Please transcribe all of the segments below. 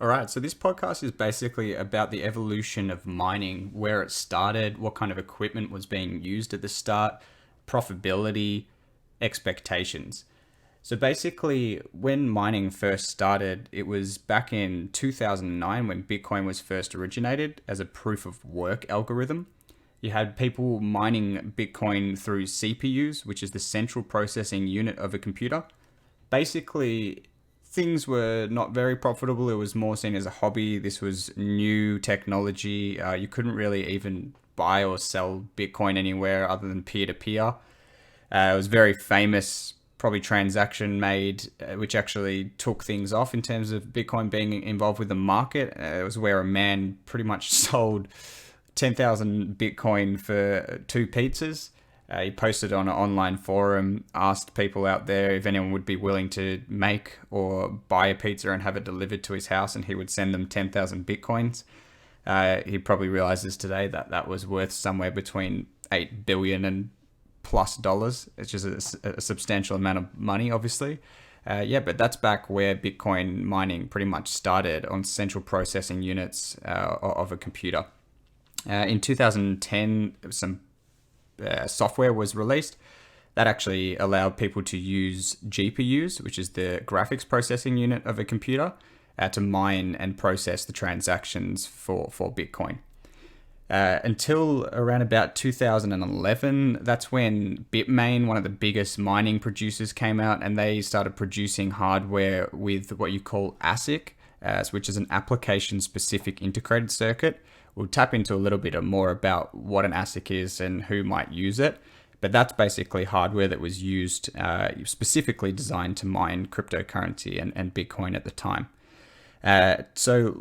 All right, so this podcast is basically about the evolution of mining, where it started, what kind of equipment was being used at the start, profitability, expectations. So basically, when mining first started, it was back in 2009 when Bitcoin was first originated as a proof of work algorithm. You had people mining Bitcoin through CPUs, which is the central processing unit of a computer. Basically, things were not very profitable. It was more seen as a hobby. This was new technology. You couldn't really even buy or sell Bitcoin anywhere other than peer to peer. It was very famous, probably transaction made, which actually took things off in terms of Bitcoin being involved with the market. It was where a man pretty much sold 10,000 Bitcoin for two pizzas. He posted on an online forum, asked people out there if anyone would be willing to make or buy a pizza and have it delivered to his house, and he would send them 10,000 Bitcoins. He probably realizes today that that was worth somewhere between 8 billion and plus dollars. It's just a substantial amount of money, obviously. But that's back where Bitcoin mining pretty much started on central processing units of a computer. In 2010, some software was released that actually allowed people to use GPUs, which is the graphics processing unit of a computer, to mine and process the transactions for Bitcoin. Until around about 2011, that's when Bitmain, one of the biggest mining producers, came out and they started producing hardware with what you call ASIC, which is an application-specific integrated circuit. We'll tap into a little bit more about what an ASIC is and who might use it. But that's basically hardware that was used specifically designed to mine cryptocurrency and Bitcoin at the time. So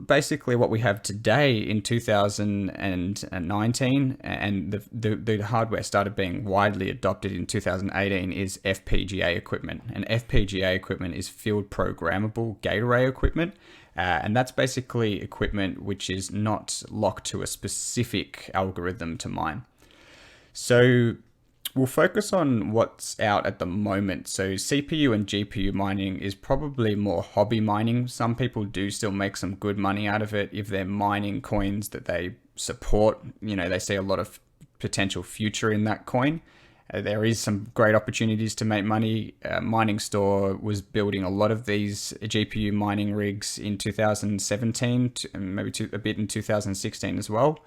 basically what we have today in 2019 and the hardware started being widely adopted in 2018 is FPGA equipment. And FPGA equipment is field programmable gate array equipment. And that's basically equipment which is not locked to a specific algorithm to mine. So we'll focus on what's out at the moment. So CPU and GPU mining is probably more hobby mining. Some people do still make some good money out of it if they're mining coins that they support. You know, they see a lot of potential future in that coin. There is some great opportunities to make money. Mining Store was building a lot of these GPU mining rigs in 2017, and maybe a bit in 2016 as well.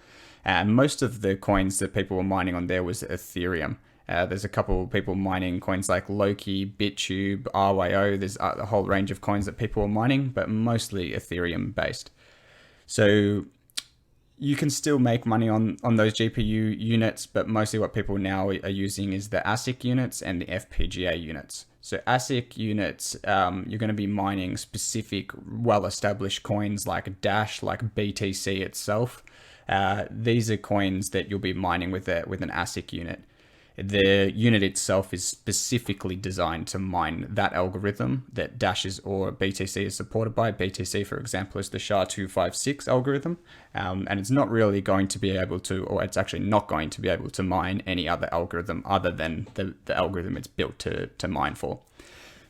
And most of the coins that people were mining on there was Ethereum. There's a couple of people mining coins like Loki, BitTube, RYO. There's a whole range of coins that people were mining, but mostly Ethereum based. So you can still make money on those GPU units, but mostly what people now are using is the ASIC units and the FPGA units. So ASIC units, you're going to be mining specific well-established coins like Dash, like BTC itself. These are coins that you'll be mining with an ASIC unit. The unit itself is specifically designed to mine that algorithm that Dash is or BTC is supported by. BTC, for example, is the SHA-256 algorithm, and it's not really going to be able to, or it's actually not going to be able to mine any other algorithm other than the algorithm it's built to mine for.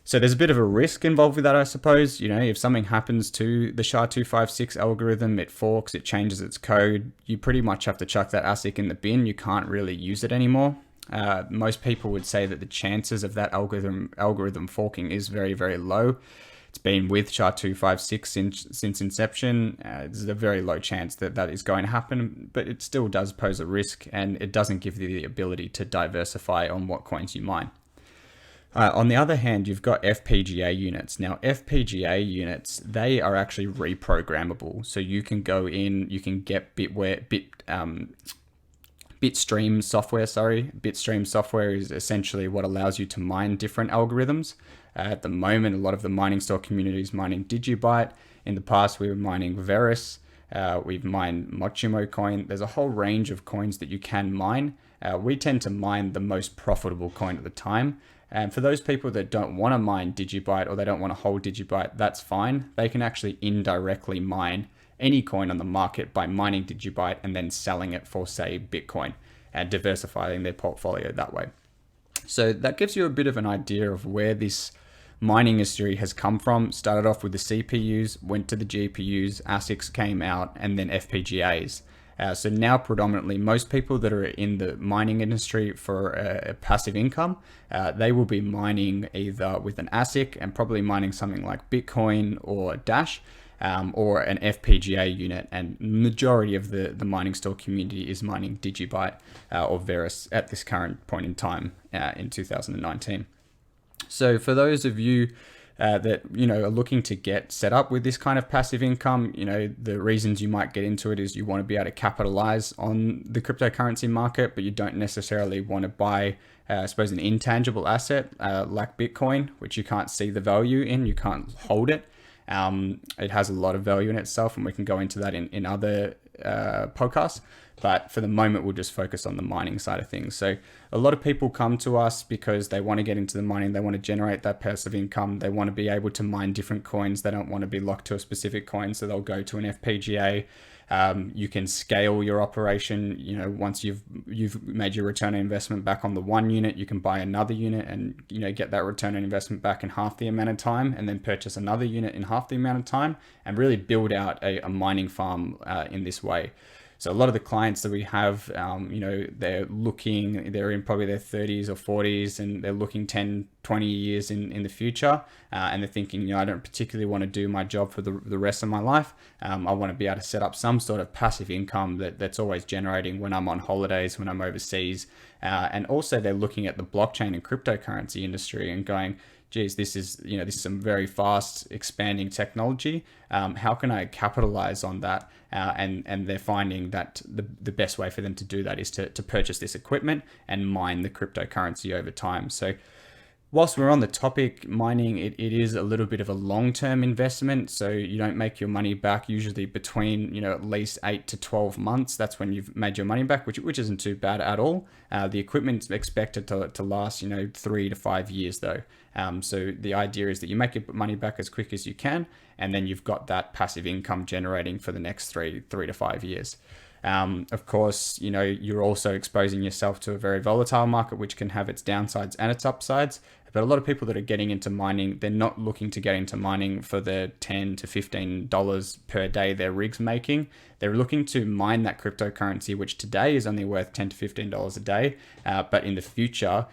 So there's a bit of a risk involved with that, I suppose. You know, if something happens to the SHA-256 algorithm, it forks, it changes its code, you pretty much have to chuck that ASIC in the bin. You can't really use it anymore. Most people would say that the chances of that algorithm forking is very, very low. It's been with SHA-256 since inception. There's a very low chance that that is going to happen, but it still does pose a risk, and it doesn't give you the ability to diversify on what coins you mine. On the other hand, you've got FPGA units. Now, FPGA units, they are actually reprogrammable. So you can go in, you can get Bitstream software, Bitstream software is essentially what allows you to mine different algorithms. At the moment, a lot of the mining store community is mining Digibyte. In the past, we were mining Verus. We've mined Mochimo coin. There's a whole range of coins that you can mine. We tend to mine the most profitable coin at the time. And for those people that don't want to mine Digibyte or they don't want to hold Digibyte, that's fine. They can actually indirectly mine any coin on the market by mining Digibyte and then selling it for, say, Bitcoin, and diversifying their portfolio that way. So that gives you a bit of an idea of where this mining industry has come from. Started off with the CPUs, went to the GPUs, ASICs came out, and then FPGAs. So now predominantly most people that are in the mining industry for a passive income, they will be mining either with an ASIC and probably mining something like Bitcoin or Dash, or an FPGA unit. And majority of the mining store community is mining Digibyte or Verus at this current point in time in 2019. So for those of you that are looking to get set up with this kind of passive income, the reasons you might get into it is you want to be able to capitalize on the cryptocurrency market, but you don't necessarily want to buy, I suppose, an intangible asset like Bitcoin, which you can't see the value in, you can't hold it. It has a lot of value in itself, and we can go into that in other podcasts. But for the moment, we'll just focus on the mining side of things. So a lot of people come to us because they want to get into the mining. They want to generate that passive income. They want to be able to mine different coins. They don't want to be locked to a specific coin. So they'll go to an FPGA. You can scale your operation. Once you've made your return on investment back on the one unit, you can buy another unit and get that return on investment back in half the amount of time, and then purchase another unit in half the amount of time, and really build out a mining farm in this way. So a lot of the clients that we have, they're in probably their 30s or 40s, and they're looking 10, 20 years in the future. And they're thinking, I don't particularly want to do my job for the rest of my life. I want to be able to set up some sort of passive income that's always generating when I'm on holidays, when I'm overseas. And also they're looking at the blockchain and cryptocurrency industry and going, geez, this is some very fast expanding technology. How can I capitalize on that? And they're finding that the best way for them to do that is to purchase this equipment and mine the cryptocurrency over time. So whilst we're on the topic, mining, it is a little bit of a long-term investment. So you don't make your money back usually between, at least 8 to 12 months. That's when you've made your money back, which isn't too bad at all. The equipment's expected to last, 3 to 5 years though. So the idea is that you make your money back as quick as you can, and then you've got that passive income generating for the next three to 5 years. Of course, you're also exposing yourself to a very volatile market, which can have its downsides and its upsides. But a lot of people that are getting into mining, they're not looking to get into mining for the $10 to $15 per day their rig's making. They're looking to mine that cryptocurrency, which today is only worth $10 to $15 a day. But in the future,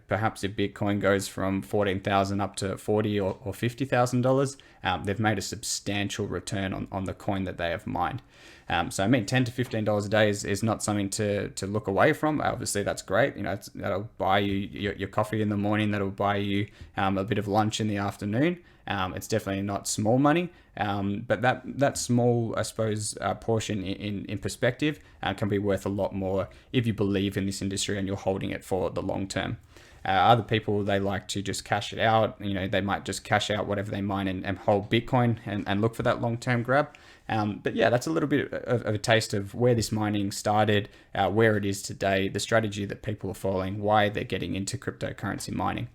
perhaps if Bitcoin goes from 14,000 up to 40 or $50,000, they've made a substantial return on the coin that they have mined. So $10 to $15 a day is not something to look away from. Obviously, that's great. That'll buy you your coffee in the morning. That'll buy you a bit of lunch in the afternoon. It's definitely not small money, but that small, I suppose, portion in perspective can be worth a lot more if you believe in this industry and you're holding it for the long term. Other people, they like to just cash it out. They might just cash out whatever they mine and hold Bitcoin and look for that long-term grab. But yeah, that's a little bit of a taste of where this mining started, where it is today, the strategy that people are following, why they're getting into cryptocurrency mining.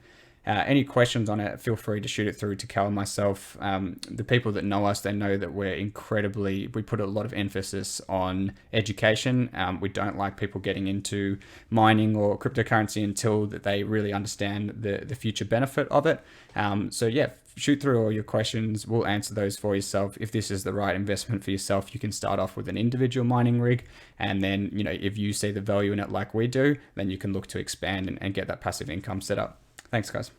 Any questions on it, feel free to shoot it through to Cal and myself. The people that know us, they know that we put a lot of emphasis on education. We don't like people getting into mining or cryptocurrency until that they really understand the future benefit of it. So yeah, shoot through all your questions. We'll answer those for yourself. If this is the right investment for yourself, you can start off with an individual mining rig. And then, if you see the value in it like we do, then you can look to expand and get that passive income set up. Thanks, guys.